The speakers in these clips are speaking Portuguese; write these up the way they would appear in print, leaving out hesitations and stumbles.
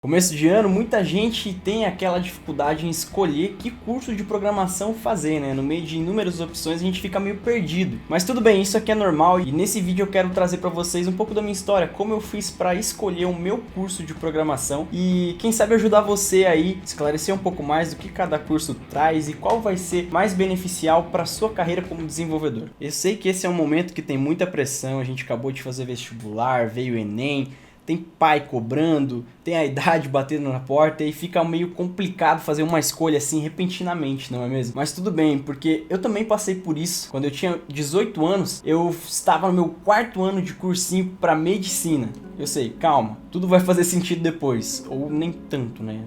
Começo de ano, muita gente tem aquela dificuldade em escolher que curso de programação fazer, né? No meio de inúmeras opções a gente fica meio perdido. Mas tudo bem, isso aqui é normal e nesse vídeo eu quero trazer para vocês um pouco da minha história, como eu fiz para escolher o meu curso de programação e quem sabe ajudar você aí, esclarecer um pouco mais do que cada curso traz e qual vai ser mais beneficial para sua carreira como desenvolvedor. Eu sei que esse é um momento que tem muita pressão, a gente acabou de fazer vestibular, veio o Enem, tem pai cobrando, tem a idade batendo na porta e fica meio complicado fazer uma escolha assim repentinamente, não é mesmo? Mas tudo bem, porque eu também passei por isso. Quando eu tinha 18 anos, eu estava no meu quarto ano de cursinho para medicina. Eu sei, calma, tudo vai fazer sentido depois, ou nem tanto, né?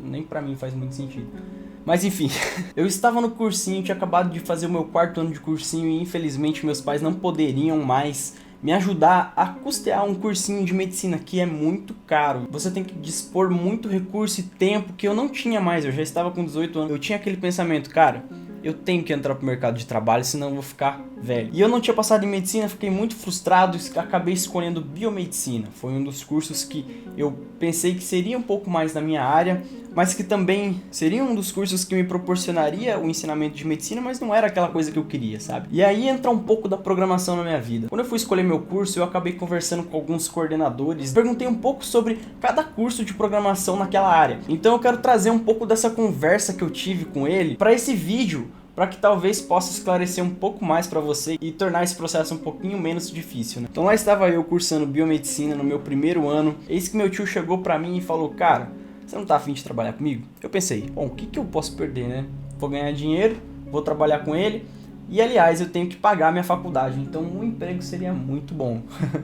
Nem para mim faz muito sentido. Mas enfim, eu estava no cursinho, tinha acabado de fazer o meu quarto ano de cursinho e infelizmente meus pais não poderiam mais me ajudar a custear um cursinho de medicina que é muito caro. Você tem que dispor muito recurso e tempo que eu não tinha mais, eu já estava com 18 anos. Eu tinha aquele pensamento, cara, eu tenho que entrar pro mercado de trabalho, senão eu vou ficar velho. E eu não tinha passado em medicina, fiquei muito frustrado e acabei escolhendo biomedicina. Foi um dos cursos que eu pensei que seria um pouco mais da minha área, mas que também seria um dos cursos que me proporcionaria o ensinamento de medicina, mas não era aquela coisa que eu queria, sabe? E aí entra um pouco da programação na minha vida. Quando eu fui escolher meu curso, eu acabei conversando com alguns coordenadores, perguntei um pouco sobre cada curso de programação naquela área. Então eu quero trazer um pouco dessa conversa que eu tive com ele para esse vídeo, para que talvez possa esclarecer um pouco mais para você e tornar esse processo um pouquinho menos difícil, né? Então lá estava eu cursando biomedicina no meu primeiro ano, eis que meu tio chegou para mim e falou, cara, você não tá afim de trabalhar comigo? Eu pensei, bom, o que eu posso perder, né? Vou ganhar dinheiro, vou trabalhar com ele e, aliás, eu tenho que pagar minha faculdade, então um emprego seria muito bom.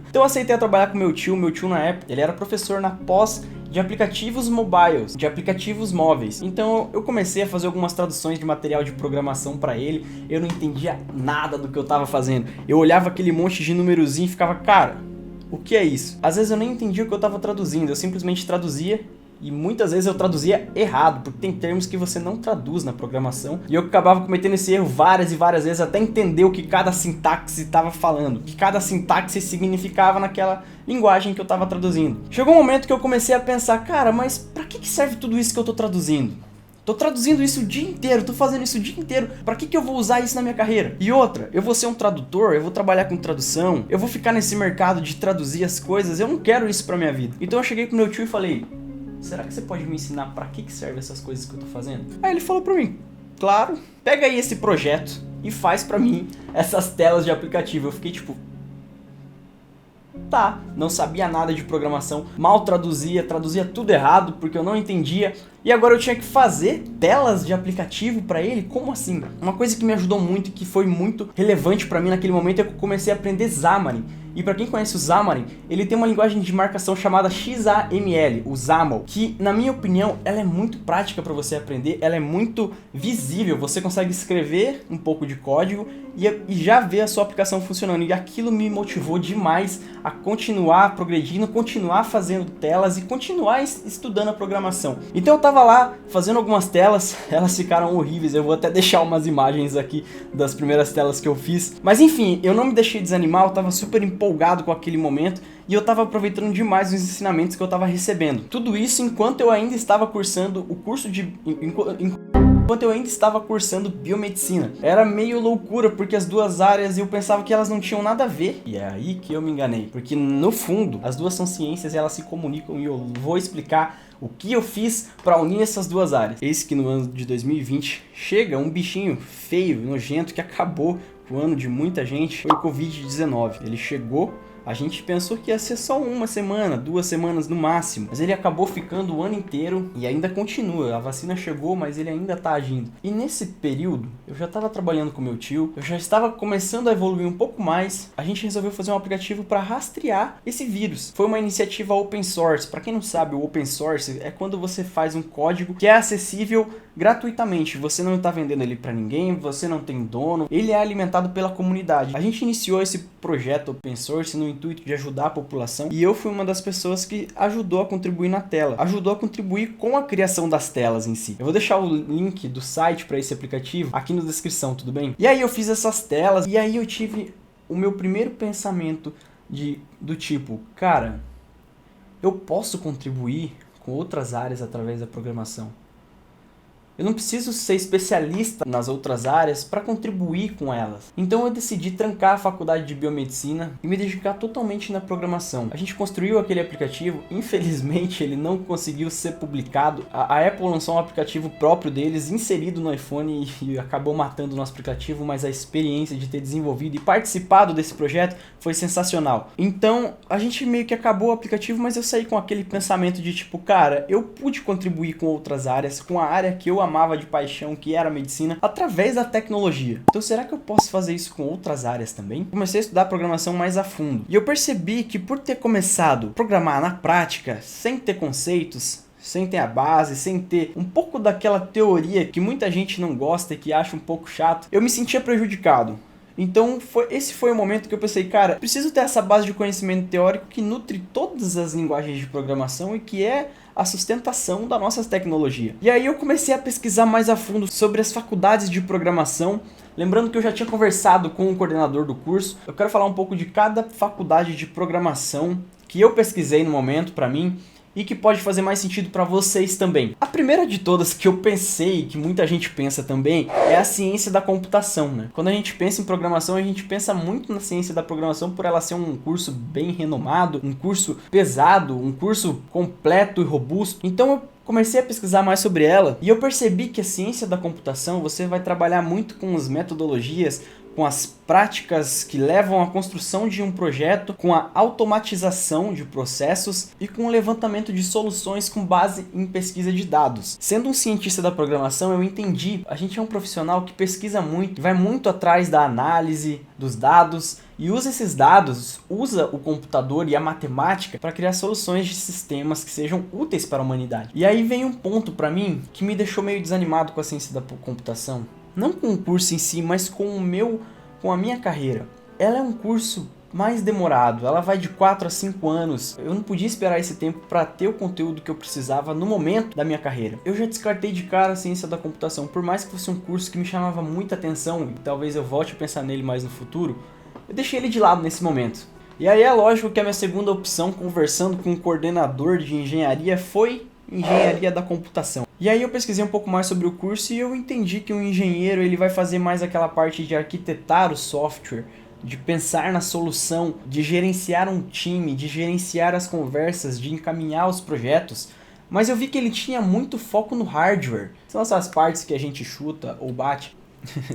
Então eu aceitei trabalhar com meu tio na época, ele era professor na pós de aplicativos mobiles, de aplicativos móveis. Então eu comecei a fazer algumas traduções de material de programação para ele, eu não entendia nada do que eu tava fazendo. Eu olhava aquele monte de numerozinho e ficava, cara, o que é isso? Às vezes eu nem entendia o que eu tava traduzindo, eu simplesmente traduzia. E muitas vezes eu traduzia errado, porque tem termos que você não traduz na programação. E eu acabava cometendo esse erro várias e várias vezes até entender o que cada sintaxe estava falando, o que cada sintaxe significava naquela linguagem que eu estava traduzindo. Chegou um momento que eu comecei a pensar, cara, mas pra que serve tudo isso que eu tô traduzindo? Tô traduzindo isso o dia inteiro, tô fazendo isso o dia inteiro, pra que eu vou usar isso na minha carreira? E outra, eu vou ser um tradutor, eu vou trabalhar com tradução, eu vou ficar nesse mercado de traduzir as coisas, eu não quero isso pra minha vida. Então eu cheguei pro meu tio e falei, será que você pode me ensinar pra que serve essas coisas que eu tô fazendo? Aí ele falou pra mim, claro, pega aí esse projeto e faz pra mim essas telas de aplicativo. Eu fiquei tipo, tá, não sabia nada de programação, mal traduzia tudo errado porque eu não entendia. E agora eu tinha que fazer telas de aplicativo pra ele? Como assim? Uma coisa que me ajudou muito e que foi muito relevante pra mim naquele momento é que eu comecei a aprender Xamarin. E pra quem conhece o Xamarin, ele tem uma linguagem de marcação chamada XAML, o XAML, que na minha opinião, ela é muito prática para você aprender, ela é muito visível, você consegue escrever um pouco de código e já ver a sua aplicação funcionando. E aquilo me motivou demais a continuar progredindo, continuar fazendo telas e continuar estudando a programação. Então eu tava lá fazendo algumas telas, elas ficaram horríveis, eu vou até deixar umas imagens aqui das primeiras telas que eu fiz. Mas enfim, eu não me deixei desanimar, eu tava super empolgado com aquele momento e eu estava aproveitando demais os ensinamentos que eu estava recebendo. Tudo isso enquanto eu ainda estava cursando o curso de... Enquanto eu ainda estava cursando biomedicina. Era meio loucura, porque as duas áreas eu pensava que elas não tinham nada a ver. E é aí que eu me enganei. Porque no fundo, as duas são ciências e elas se comunicam e eu vou explicar o que eu fiz para unir essas duas áreas. Eis que no ano de 2020 chega um bichinho feio, nojento, que acabou o ano de muita gente, foi o Covid-19. Ele chegou, a gente pensou que ia ser só uma semana, 2 semanas no máximo, mas ele acabou ficando o ano inteiro e ainda continua. A vacina chegou, mas ele ainda tá agindo. E nesse período, eu já estava trabalhando com meu tio, eu já estava começando a evoluir um pouco mais, a gente resolveu fazer um aplicativo para rastrear esse vírus. Foi uma iniciativa open source. Para quem não sabe, o open source é quando você faz um código que é acessível gratuitamente, você não está vendendo ele para ninguém, você não tem dono, ele é alimentado pela comunidade. A gente iniciou esse projeto open source no intuito de ajudar a população e eu fui uma das pessoas que ajudou a contribuir na tela, ajudou a contribuir com a criação das telas em si. Eu vou deixar o link do site para esse aplicativo aqui na descrição, tudo bem? E aí eu fiz essas telas e aí eu tive o meu primeiro pensamento do tipo, cara, eu posso contribuir com outras áreas através da programação. Eu não preciso ser especialista nas outras áreas para contribuir com elas. Então eu decidi trancar a faculdade de biomedicina e me dedicar totalmente na programação. A gente construiu aquele aplicativo, infelizmente ele não conseguiu ser publicado. A Apple lançou um aplicativo próprio deles, inserido no iPhone, e acabou matando o nosso aplicativo, mas a experiência de ter desenvolvido e participado desse projeto foi sensacional. Então a gente meio que acabou o aplicativo, mas eu saí com aquele pensamento de tipo, cara, eu pude contribuir com outras áreas, com a área que eu amava de paixão, que era a medicina, através da tecnologia. Então será que eu posso fazer isso com outras áreas também? Comecei a estudar programação mais a fundo. E eu percebi que por ter começado a programar na prática, sem ter conceitos, sem ter a base, sem ter um pouco daquela teoria que muita gente não gosta e que acha um pouco chato, eu me sentia prejudicado. Então esse foi o momento que eu pensei, cara, preciso ter essa base de conhecimento teórico que nutre todas as linguagens de programação e que é a sustentação da nossa tecnologia. E aí eu comecei a pesquisar mais a fundo sobre as faculdades de programação, lembrando que eu já tinha conversado com o coordenador do curso. Eu quero falar um pouco de cada faculdade de programação que eu pesquisei no momento para mim e que pode fazer mais sentido para vocês também. A primeira de todas que eu pensei, que muita gente pensa também, é a ciência da computação, né? Quando a gente pensa em programação, a gente pensa muito na ciência da programação por ela ser um curso bem renomado, um curso pesado, um curso completo e robusto. Então eu comecei a pesquisar mais sobre ela e eu percebi que a ciência da computação, você vai trabalhar muito com as metodologias, com as práticas que levam à construção de um projeto, com a automatização de processos e com o levantamento de soluções com base em pesquisa de dados. Sendo um cientista da programação, eu entendi, a gente é um profissional que pesquisa muito, vai muito atrás da análise dos dados e usa esses dados, usa o computador e a matemática para criar soluções de sistemas que sejam úteis para a humanidade. E aí vem um ponto para mim que me deixou meio desanimado com a ciência da computação. Não com o curso em si, mas com a minha carreira. Ela é um curso mais demorado, ela vai de 4 a 5 anos. Eu não podia esperar esse tempo para ter o conteúdo que eu precisava no momento da minha carreira. Eu já descartei de cara a ciência da computação, por mais que fosse um curso que me chamava muita atenção, e talvez eu volte a pensar nele mais no futuro, eu deixei ele de lado nesse momento. E aí é lógico que a minha segunda opção, conversando com um coordenador de engenharia, foi engenharia da computação. E aí eu pesquisei um pouco mais sobre o curso e eu entendi que um engenheiro ele vai fazer mais aquela parte de arquitetar o software, de pensar na solução, de gerenciar um time, de gerenciar as conversas, de encaminhar os projetos. Mas eu vi que ele tinha muito foco no hardware. São essas partes que a gente chuta ou bate.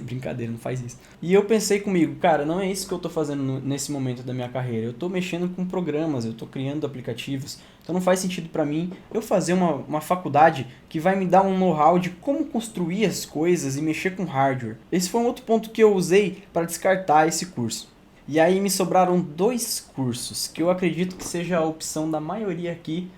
Brincadeira, não faz isso. E eu pensei comigo, cara, não é isso que eu tô fazendo nesse momento da minha carreira. Eu tô mexendo com programas, eu tô criando aplicativos. Então não faz sentido pra mim eu fazer uma faculdade que vai me dar um know-how de como construir as coisas e mexer com hardware. Esse foi um outro ponto que eu usei para descartar esse curso. E aí me sobraram 2 cursos que eu acredito que seja a opção da maioria aqui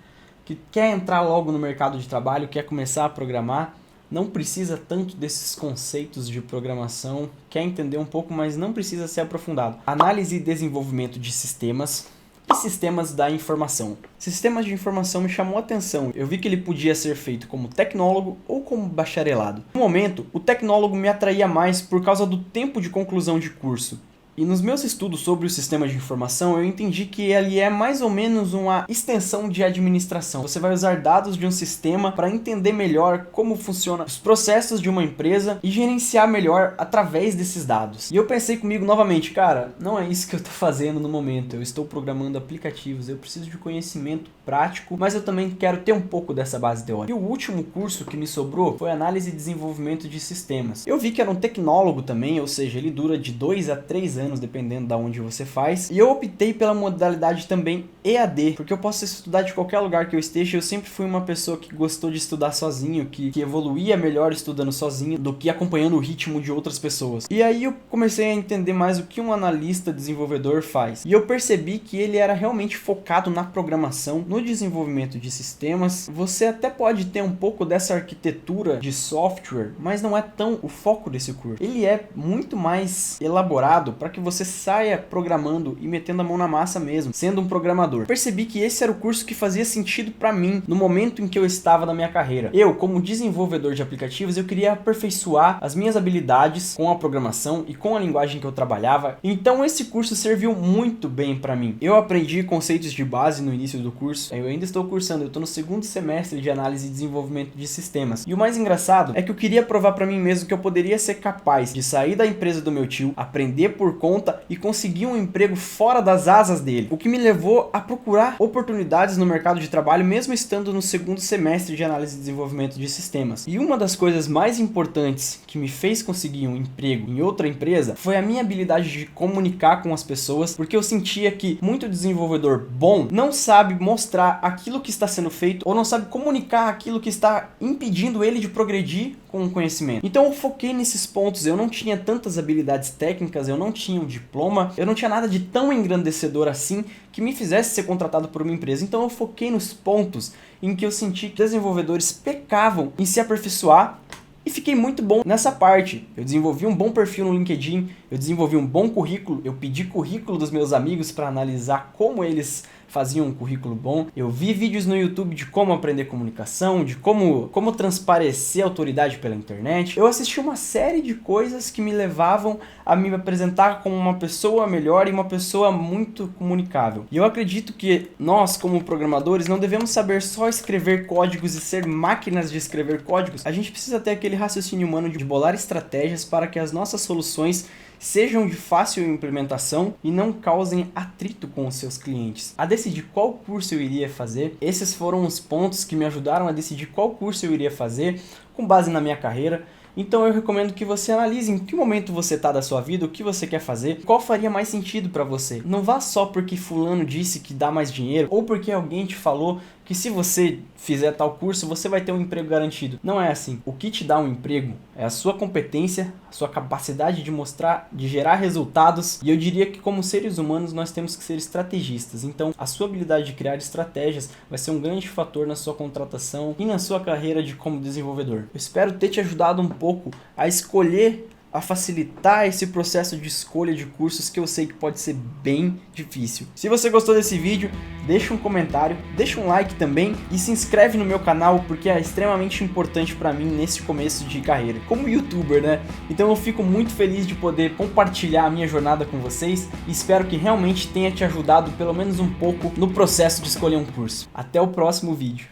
que quer entrar logo no mercado de trabalho, quer começar a programar. Não precisa tanto desses conceitos de programação, quer entender um pouco, mas não precisa ser aprofundado. Análise e desenvolvimento de sistemas e sistemas da informação. Sistemas de informação me chamou a atenção. Eu vi que ele podia ser feito como tecnólogo ou como bacharelado. No momento, o tecnólogo me atraía mais por causa do tempo de conclusão de curso. E nos meus estudos sobre o sistema de informação, eu entendi que ele é mais ou menos uma extensão de administração. Você vai usar dados de um sistema para entender melhor como funcionam os processos de uma empresa e gerenciar melhor através desses dados. E eu pensei comigo novamente, cara, não é isso que eu estou fazendo no momento. Eu estou programando aplicativos, eu preciso de conhecimento prático, mas eu também quero ter um pouco dessa base teórica. E o último curso que me sobrou foi análise e desenvolvimento de sistemas. Eu vi que era um tecnólogo também, ou seja, ele dura de 2 a 3 anos, dependendo da onde você faz. E eu optei pela modalidade também EAD, porque eu posso estudar de qualquer lugar que eu esteja. Eu sempre fui uma pessoa que gostou de estudar sozinho, que evoluía melhor estudando sozinho do que acompanhando o ritmo de outras pessoas. E aí eu comecei a entender mais o que um analista desenvolvedor faz. E eu percebi que ele era realmente focado na programação, no desenvolvimento de sistemas. Você até pode ter um pouco dessa arquitetura de software, mas não é tão o foco desse curso. Ele é muito mais elaborado para que você saia programando e metendo a mão na massa mesmo, sendo um programador. Percebi que esse era o curso que fazia sentido para mim no momento em que eu estava na minha carreira. Eu, como desenvolvedor de aplicativos, eu queria aperfeiçoar as minhas habilidades com a programação e com a linguagem que eu trabalhava. Então esse curso serviu muito bem para mim. Eu aprendi conceitos de base no início do curso. Eu ainda estou cursando, eu estou no segundo semestre de análise e desenvolvimento de sistemas. E o mais engraçado é que eu queria provar para mim mesmo que eu poderia ser capaz de sair da empresa do meu tio, aprender por conta e conseguir um emprego fora das asas dele. O que me levou a procurar oportunidades no mercado de trabalho, mesmo estando no segundo semestre de análise e desenvolvimento de sistemas. E uma das coisas mais importantes que me fez conseguir um emprego em outra empresa foi a minha habilidade de comunicar com as pessoas, porque eu sentia que muito desenvolvedor bom não sabe mostrar aquilo que está sendo feito ou não sabe comunicar aquilo que está impedindo ele de progredir com o conhecimento. Então eu foquei nesses pontos. Eu não tinha tantas habilidades técnicas, eu não tinha um diploma, eu não tinha nada de tão engrandecedor assim que me fizesse ser contratado por uma empresa. Então eu foquei nos pontos em que eu senti que desenvolvedores pecavam em se aperfeiçoar e fiquei muito bom nessa parte. Eu desenvolvi um bom perfil no LinkedIn, eu desenvolvi um bom currículo, eu pedi currículo dos meus amigos para analisar como eles faziam um currículo bom. Eu vi vídeos no YouTube de como aprender comunicação, de como transparecer autoridade pela internet. Eu assisti uma série de coisas que me levavam a me apresentar como uma pessoa melhor e uma pessoa muito comunicável. E eu acredito que nós, como programadores, não devemos saber só escrever códigos e ser máquinas de escrever códigos. A gente precisa ter aquele raciocínio humano de bolar estratégias para que as nossas soluções sejam de fácil implementação e não causem atrito com os seus clientes. A decidir qual curso eu iria fazer, esses foram os pontos que me ajudaram a decidir qual curso eu iria fazer com base na minha carreira. Então eu recomendo que você analise em que momento você está da sua vida, o que você quer fazer, qual faria mais sentido para você. Não vá só porque fulano disse que dá mais dinheiro ou porque alguém te falou que se você fizer tal curso você vai ter um emprego garantido. Não é assim. O que te dá um emprego é a sua competência, a sua capacidade de mostrar, de gerar resultados. E eu diria que como seres humanos nós temos que ser estrategistas. Então a sua habilidade de criar estratégias vai ser um grande fator na sua contratação e na sua carreira como desenvolvedor. Eu espero ter te ajudado um pouco a escolher, a facilitar esse processo de escolha de cursos que eu sei que pode ser bem difícil. Se você gostou desse vídeo, deixa um comentário, deixa um like também e se inscreve no meu canal porque é extremamente importante para mim nesse começo de carreira, como youtuber, né? Então eu fico muito feliz de poder compartilhar a minha jornada com vocês e espero que realmente tenha te ajudado pelo menos um pouco no processo de escolher um curso. Até o próximo vídeo.